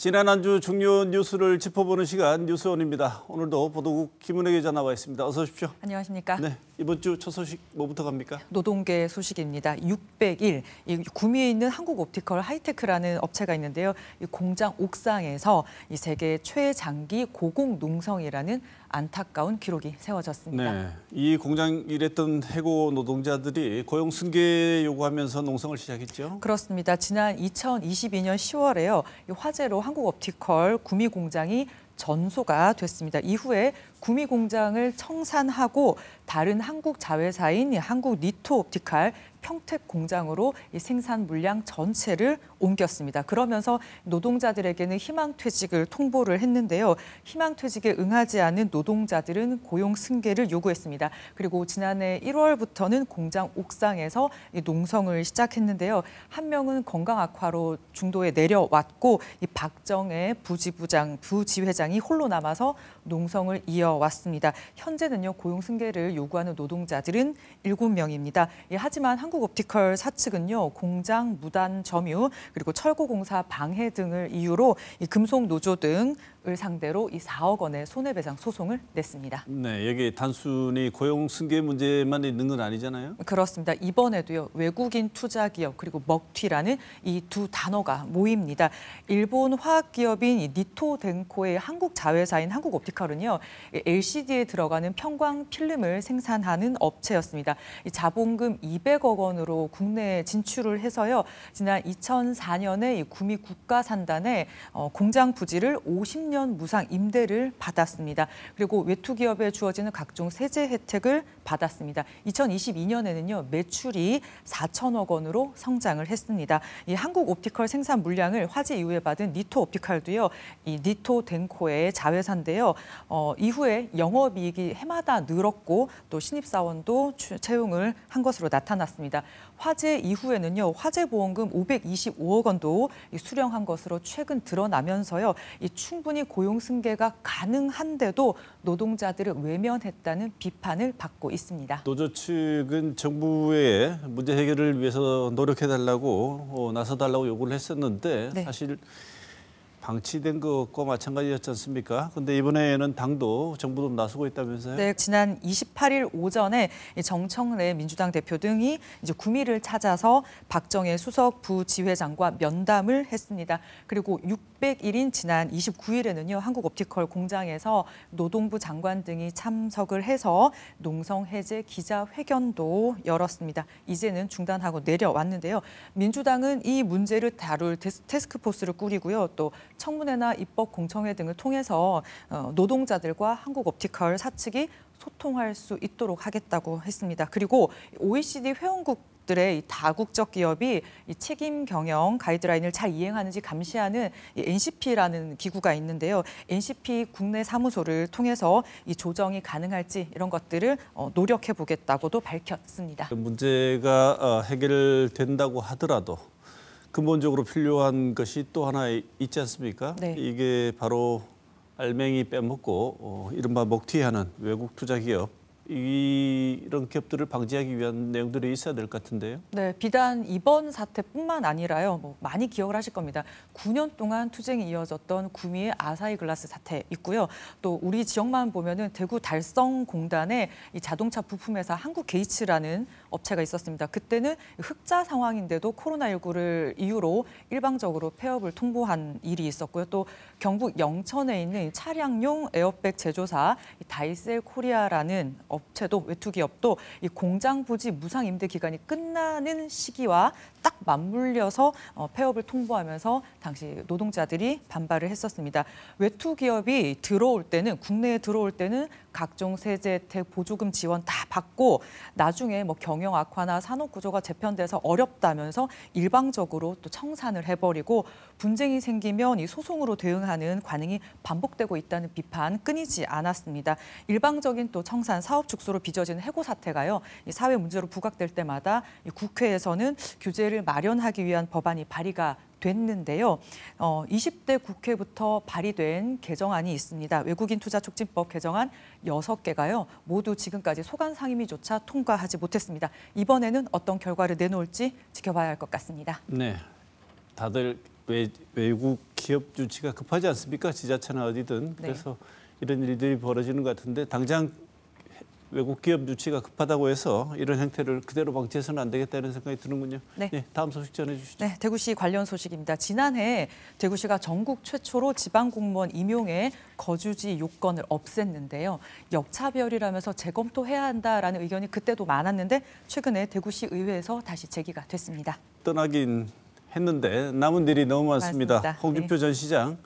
지난 한 주 중요 뉴스를 짚어보는 시간 뉴스원입니다. 오늘도 보도국 김은혜 기자 나와 있습니다. 어서 오십시오. 안녕하십니까? 네, 이번 주 첫 소식 뭐부터 갑니까? 노동계 소식입니다. 601, 구미에 있는 한국옵티컬 하이테크라는 업체가 있는데요. 이 공장 옥상에서 이 세계 최장기 고공농성이라는 안타까운 기록이 세워졌습니다. 네, 이 공장 일했던 해고 노동자들이 고용 승계 요구하면서 농성을 시작했죠? 그렇습니다. 지난 2022년 10월에요. 화재로 한국옵티컬 구미 공장이 전소가 됐습니다. 이후에 구미 공장을 청산하고 다른 한국 자회사인 한국니토옵티컬 평택 공장으로 이 생산 물량 전체를 옮겼습니다. 그러면서 노동자들에게는 희망퇴직을 통보를 했는데요. 희망퇴직에 응하지 않은 노동자들은 고용 승계를 요구했습니다. 그리고 지난해 1월부터는 공장 옥상에서 이 농성을 시작했는데요. 한 명은 건강 악화로 중도에 내려왔고 이 박정혜 부지회장이 홀로 남아서 농성을 이어왔습니다. 현재는요, 고용 승계를 요구하는 노동자들은 7명입니다. 하지만 한국옵티컬 사측은요, 공장 무단 점유 그리고 철거공사 방해 등을 이유로 이 금속 노조 등을 상대로 이 4억 원의 손해배상 소송을 냈습니다. 네, 여기 단순히 고용 승계 문제만 있는 건 아니잖아요? 그렇습니다. 이번에도요, 외국인 투자기업 그리고 먹튀라는 이 두 단어가 모입니다. 일본 화학기업인 니토덴코의 한국 자회사인 한국옵티컬은요, LCD에 들어가는 편광 필름을 생산하는 업체였습니다. 이 자본금 200억 원으로 국내에 진출을 해서요, 지난 2004년에 이 구미 국가산단에 공장 부지를 50년 무상 임대를 받았습니다. 그리고 외투 기업에 주어지는 각종 세제 혜택을 받았습니다. 2022년에는요, 매출이 4천억 원으로 성장을 했습니다. 이 한국옵티컬 생산 물량을 화재 이후에 받은 니토옵티컬도요, 이 니토덴코의 자회사인데요. 이후에 영업이익이 해마다 늘었고 또 신입사원도 채용을 한 것으로 나타났습니다. 화재 이후에는요, 화재보험금 525억 원도 수령한 것으로 최근 드러나면서요, 충분히 고용 승계가 가능한데도 노동자들을 외면했다는 비판을 받고 있습니다. 노조 측은 정부의 문제 해결을 위해서 노력해달라고 나서달라고 요구를 했었는데 네. 사실 방치된 것과 마찬가지였지 않습니까? 근데 이번에는 당도 정부도 나서고 있다면서요? 네, 지난 28일 오전에 정청래 민주당 대표 등이 이제 구미를 찾아서 박정혜 수석 부지회장과 면담을 했습니다. 그리고 601인 지난 29일에는요, 한국옵티컬 공장에서 노동부 장관 등이 참석을 해서 농성 해제 기자회견도 열었습니다. 이제는 중단하고 내려왔는데요. 민주당은 이 문제를 다룰 태스크포스를 꾸리고요. 또 청문회나 입법공청회 등을 통해서 노동자들과 한국옵티컬 사측이 소통할 수 있도록 하겠다고 했습니다. 그리고 OECD 회원국들의 이 다국적 기업이 이 책임 경영 가이드라인을 잘 이행하는지 감시하는 이 NCP라는 기구가 있는데요. NCP 국내 사무소를 통해서 이 조정이 가능할지 이런 것들을 노력해 보겠다고도 밝혔습니다. 문제가 해결된다고 하더라도 근본적으로 필요한 것이 또 하나 있지 않습니까? 네. 이게 바로 알맹이 빼먹고 이른바 먹튀하는 외국 투자 기업, 이런 기업들을 방지하기 위한 내용들이 있어야 될 것 같은데요. 네, 비단 이번 사태뿐만 아니라요. 많이 기억을 하실 겁니다. 9년 동안 투쟁이 이어졌던 구미의 아사히 글라스 사태 있고요. 또 우리 지역만 보면은 대구 달성공단에 이 자동차 부품회사 한국게이츠라는 업체가 있었습니다. 그때는 흑자 상황인데도 코로나19를 이유로 일방적으로 폐업을 통보한 일이 있었고요. 또 경북 영천에 있는 차량용 에어백 제조사 다이셀 코리아라는 업체도 외투기업도 이 공장 부지 무상 임대 기간이 끝나는 시기와 딱 맞물려서 폐업을 통보하면서 당시 노동자들이 반발을 했었습니다. 외투기업이 들어올 때는 국내에 들어올 때는 각종 세제 혜택, 보조금 지원 다 받고 나중에 경영 악화나 산업 구조가 재편돼서 어렵다면서 일방적으로 또 청산을 해버리고 분쟁이 생기면 이 소송으로 대응하는 관행이 반복되고 있다는 비판 끊이지 않았습니다. 일방적인 또 청산, 사업 축소로 빚어지는 해고 사태가요, 이 사회 문제로 부각될 때마다 이 국회에서는 규제를 마련하기 위한 법안이 발의가 됐는데요. 20대 국회부터 발의된 개정안이 있습니다. 외국인 투자 촉진법 개정안 6개가요. 모두 지금까지 소관 상임위조차 통과하지 못했습니다. 이번에는 어떤 결과를 내놓을지 지켜봐야 할 것 같습니다. 네, 다들 외국 기업 유치가 급하지 않습니까? 지자체나 어디든. 그래서 이런 일들이 벌어지는 것 같은데 당장 외국 기업 유치가 급하다고 해서 이런 행태를 그대로 방치해서는 안 되겠다는 생각이 드는군요. 네. 다음 소식 전해주시죠. 네, 대구시 관련 소식입니다. 지난해 대구시가 전국 최초로 지방공무원 임용의 거주지 요건을 없앴는데요. 역차별이라면서 재검토해야 한다라는 의견이 그때도 많았는데 최근에 대구시 의회에서 다시 제기가 됐습니다. 떠나긴 했는데 남은 일이 너무 많습니다. 맞습니다. 홍준표 전 시장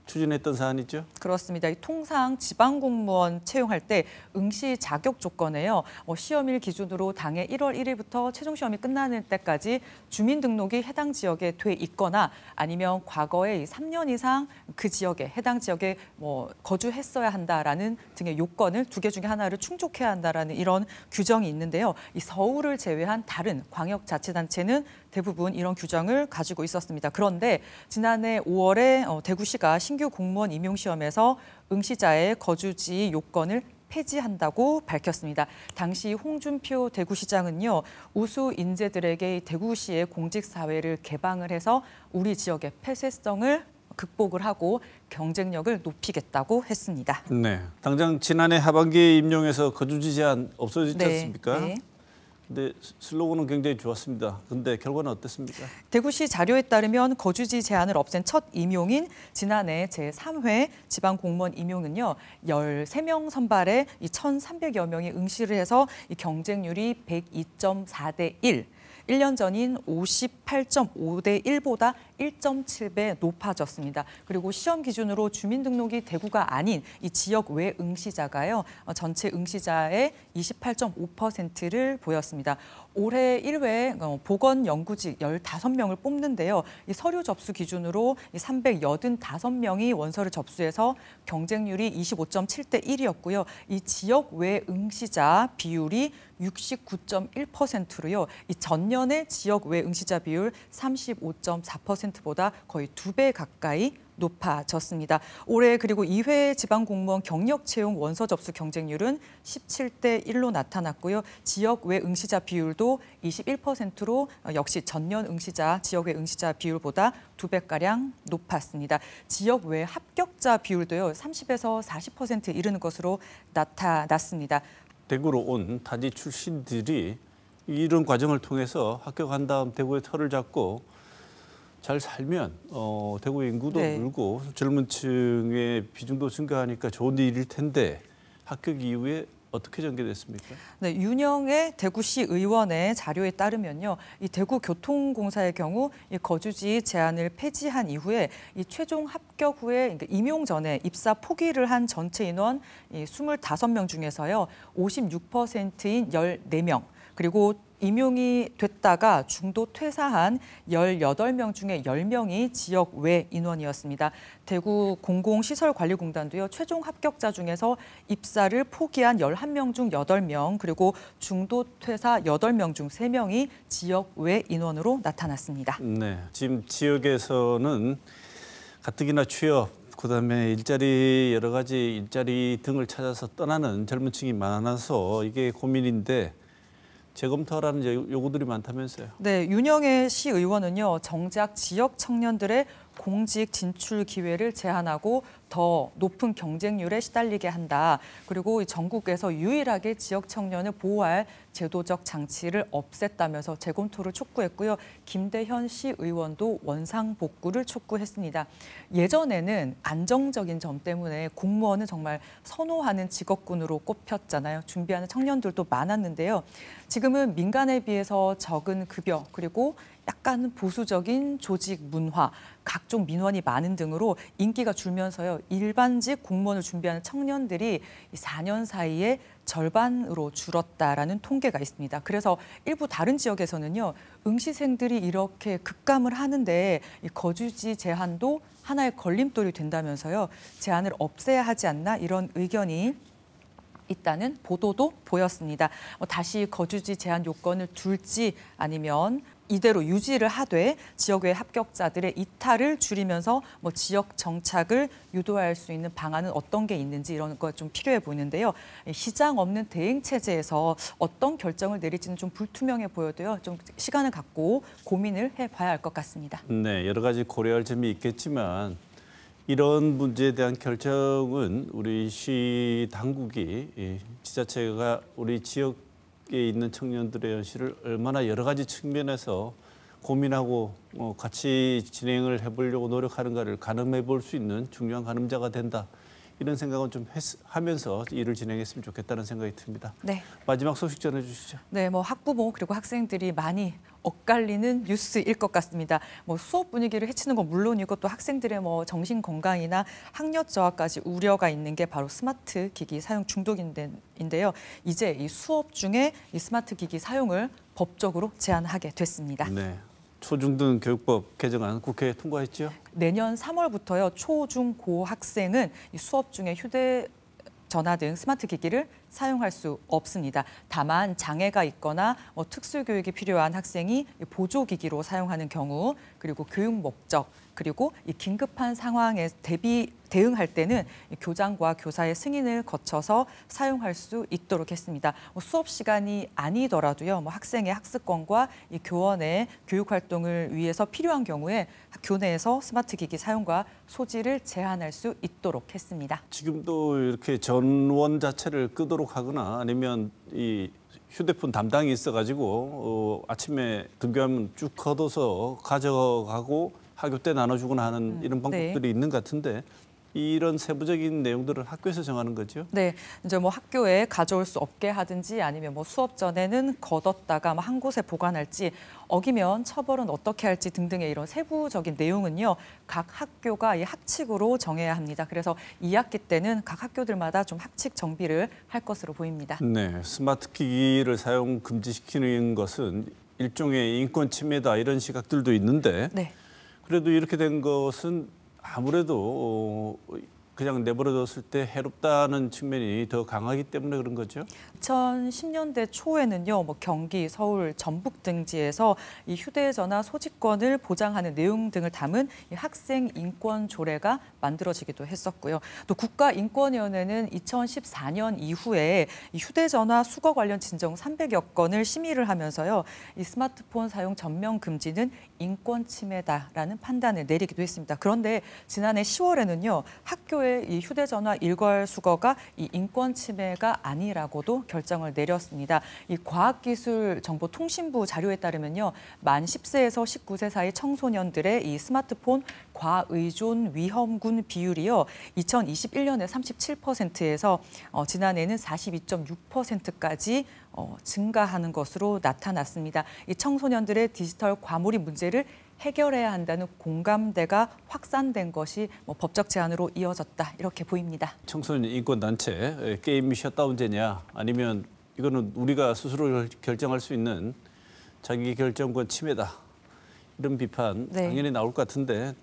추진했던 사안이죠. 그렇습니다. 통상 지방공무원 채용할 때 응시 자격 조건에요. 시험일 기준으로 당해 1월 1일부터 최종 시험이 끝나는 때까지 주민등록이 해당 지역에 돼 있거나 아니면 과거에 3년 이상 그 지역에 해당 지역에 거주했어야 한다라는 등의 요건을 두 개 중에 하나를 충족해야 한다라는 이런 규정이 있는데요. 이 서울을 제외한 다른 광역자치단체는 대부분 이런 규정을 가지고 있었습니다. 그런데 지난해 5월에 대구시가 신규 공무원 임용시험에서 응시자의 거주지 요건을 폐지한다고 밝혔습니다. 당시 홍준표 대구시장은요. 우수 인재들에게 대구시의 공직사회를 개방을 해서 우리 지역의 폐쇄성을 극복을 하고 경쟁력을 높이겠다고 했습니다. 네, 당장 지난해 하반기에 임용해서 거주지 제한 없어지지 않습니까? 네. 근데 슬로건은 굉장히 좋았습니다. 근데 결과는 어땠습니까? 대구시 자료에 따르면 거주지 제한을 없앤 첫 임용인 지난해 제3회 지방공무원 임용은요. 13명 선발에 1,300여 명이 응시를 해서 이 경쟁률이 102.4대 1. 1년 전인 58.5대 1보다 1.7배 높아졌습니다. 그리고 시험 기준으로 주민등록이 대구가 아닌 이 지역 외 응시자가요. 전체 응시자의 28.5%를 보였습니다. 올해 1회 보건연구직 15명을 뽑는데요. 이 서류 접수 기준으로 385명이 원서를 접수해서 경쟁률이 25.7대 1이었고요. 이 지역 외 응시자 비율이 69.1%로요. 이 전년의 지역 외 응시자 비율 35.4%보다 거의 2배 가까이 높아졌습니다. 올해 그리고 2회 지방공무원 경력 채용 원서 접수 경쟁률은 17대 1로 나타났고요. 지역 외 응시자 비율도 21%로 역시 전년 응시자, 지역 외 응시자 비율보다 2배가량 높았습니다. 지역 외 합격자 비율도요. 30에서 40% 이르는 것으로 나타났습니다. 대구로 온 타지 출신들이 이런 과정을 통해서 합격한 다음 대구의 터를 잡고 잘 살면 대구 인구도 늘고 젊은 층의 비중도 증가하니까 좋은 일일 텐데 합격 이후에 어떻게 전개됐습니까? 네, 윤영의 대구시 의원의 자료에 따르면요, 이 대구교통공사의 경우 이 거주지 제한을 폐지한 이후에 이 최종 합격 후에 그러니까 임용 전에 입사 포기를 한 전체 인원 이 25명 중에서요, 56%인 14명 그리고 임용이 됐다가 중도 퇴사한 18명 중에 10명이 지역 외 인원이었습니다. 대구 공공시설관리공단도요. 최종 합격자 중에서 입사를 포기한 11명 중 8명 그리고 중도 퇴사 8명 중 3명이 지역 외 인원으로 나타났습니다. 네, 지금 지역에서는 가뜩이나 취업, 그다음에 일자리 여러 가지 일자리 등을 찾아서 떠나는 젊은 층이 많아서 이게 고민인데 재검토하라는 요구들이 많다면서요. 네, 윤영애 시의원은요. 정작 지역 청년들의 공직 진출 기회를 제한하고 더 높은 경쟁률에 시달리게 한다. 그리고 전국에서 유일하게 지역 청년을 보호할 제도적 장치를 없앴다면서 재검토를 촉구했고요. 김대현 시의원도 원상복구를 촉구했습니다. 예전에는 안정적인 점 때문에 공무원은 정말 선호하는 직업군으로 꼽혔잖아요. 준비하는 청년들도 많았는데요. 지금은 민간에 비해서 적은 급여 그리고 약간 보수적인 조직 문화, 각종 민원이 많은 등으로 인기가 줄면서요. 일반직 공무원을 준비하는 청년들이 4년 사이에 절반으로 줄었다라는 통계가 있습니다. 그래서 일부 다른 지역에서는요. 응시생들이 이렇게 급감을 하는데 이 거주지 제한도 하나의 걸림돌이 된다면서요. 제한을 없애야 하지 않나 이런 의견이 있다는 보도도 보였습니다. 다시 거주지 제한 요건을 둘지 아니면 이대로 유지를 하되 지역외 합격자들의 이탈을 줄이면서 뭐 지역 정착을 유도할 수 있는 방안은 어떤 게 있는지 이런 거 좀 필요해 보이는데요. 시장 없는 대행 체제에서 어떤 결정을 내릴지는 좀 불투명해 보여도요. 좀 시간을 갖고 고민을 해봐야 할 것 같습니다. 네, 여러 가지 고려할 점이 있겠지만 이런 문제에 대한 결정은 우리 시 당국이 지자체가 우리 지역에 있는 청년들의 현실을 얼마나 여러 가지 측면에서 고민하고 같이 진행을 해보려고 노력하는가를 가늠해 볼 수 있는 중요한 가늠자가 된다. 이런 생각은 좀 하면서 일을 진행했으면 좋겠다는 생각이 듭니다. 네. 마지막 소식 전해주시죠. 네, 뭐 학부모 그리고 학생들이 많이 엇갈리는 뉴스일 것 같습니다. 뭐 수업 분위기를 해치는 건 물론이고 또 학생들의 뭐 정신 건강이나 학력 저하까지 우려가 있는 게 바로 스마트 기기 사용 중독인데요. 이제 이 수업 중에 이 스마트 기기 사용을 법적으로 제한하게 됐습니다. 네. 초중등 교육법 개정안 국회에 통과했죠? 내년 3월부터요. 초, 중, 고 학생은 이 수업 중에 휴대전화 등 스마트 기기를 사용할 수 없습니다. 다만 장애가 있거나 특수교육이 필요한 학생이 보조기기로 사용하는 경우 그리고 교육 목적 그리고 이 긴급한 상황에 대응할 때는 교장과 교사의 승인을 거쳐서 사용할 수 있도록 했습니다. 수업 시간이 아니더라도요. 학생의 학습권과 이 교원의 교육 활동을 위해서 필요한 경우에 교내에서 스마트 기기 사용과 소지를 제한할 수 있도록 했습니다. 지금도 이렇게 전원 자체를 끄도록 하거나 아니면 이 휴대폰 담당이 있어가지고 아침에 등교하면 쭉 걷어서 가져가고 학교 때 나눠주거나 하는 이런 방법들이 네. 있는 것 같은데 이런 세부적인 내용들을 학교에서 정하는 거죠? 네, 이제 뭐 학교에 가져올 수 없게 하든지 아니면 뭐 수업 전에는 걷었다가 한 곳에 보관할지 어기면 처벌은 어떻게 할지 등등의 이런 세부적인 내용은요 각 학교가 이 학칙으로 정해야 합니다. 그래서 2학기 때는 각 학교들마다 좀 학칙 정비를 할 것으로 보입니다. 네, 스마트 기기를 사용 금지시키는 것은 일종의 인권 침해다 이런 시각들도 있는데. 네. 그래도 이렇게 된 것은 아무래도 그냥 내버려뒀을 때 해롭다는 측면이 더 강하기 때문에 그런 거죠? 2010년대 초에는요, 뭐 경기, 서울, 전북 등지에서 이 휴대전화 소지권을 보장하는 내용 등을 담은 이 학생 인권 조례가 만들어지기도 했었고요. 또 국가인권위원회는 2014년 이후에 이 휴대전화 수거 관련 진정 300여 건을 심의를 하면서요, 이 스마트폰 사용 전면 금지는 인권 침해다라는 판단을 내리기도 했습니다. 그런데 지난해 10월에는요, 학교에 이 휴대전화 일괄 수거가 이 인권 침해가 아니라고도 결정을 내렸습니다. 이 과학기술정보통신부 자료에 따르면요, 만 10세에서 19세 사이 청소년들의 이 스마트폰 과의존 위험군 비율이요, 2021년에 37%에서 지난해는 42.6%까지 증가하는 것으로 나타났습니다. 이 청소년들의 디지털 과몰입 문제를 해결해야 한다는 공감대가 확산된 것이 법적 제한으로 이어졌다 이렇게 보입니다. 청소년 인권단체 게임 셧다운제냐 아니면 이거는 우리가 스스로 결정할 수 있는 자기 결정권 침해다 이런 비판 당연히 나올 것 같은데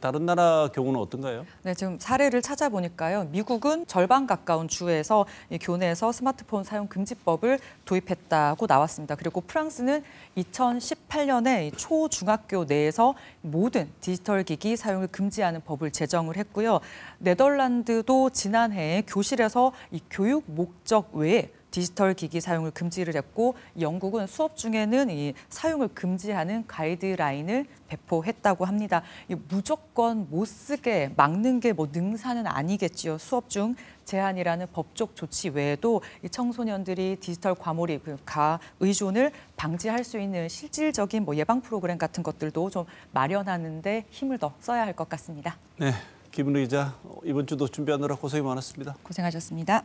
다른 나라 경우는 어떤가요? 네, 지금 사례를 찾아보니까요. 미국은 절반 가까운 주에서 이 교내에서 스마트폰 사용 금지법을 도입했다고 나왔습니다. 그리고 프랑스는 2018년에 초중학교 내에서 모든 디지털 기기 사용을 금지하는 법을 제정을 했고요. 네덜란드도 지난해 교실에서 이 교육 목적 외에 디지털 기기 사용을 금지를 했고 영국은 수업 중에는 이 사용을 금지하는 가이드라인을 배포했다고 합니다. 무조건 못 쓰게 막는 게 뭐 능사는 아니겠지요. 수업 중 제한이라는 법적 조치 외에도 이 청소년들이 디지털 과몰입, 가의존을 방지할 수 있는 실질적인 예방 프로그램 같은 것들도 좀 마련하는 데 힘을 더 써야 할 것 같습니다. 네, 김은우 기자 이번 주도 준비하느라 고생이 많았습니다. 고생하셨습니다.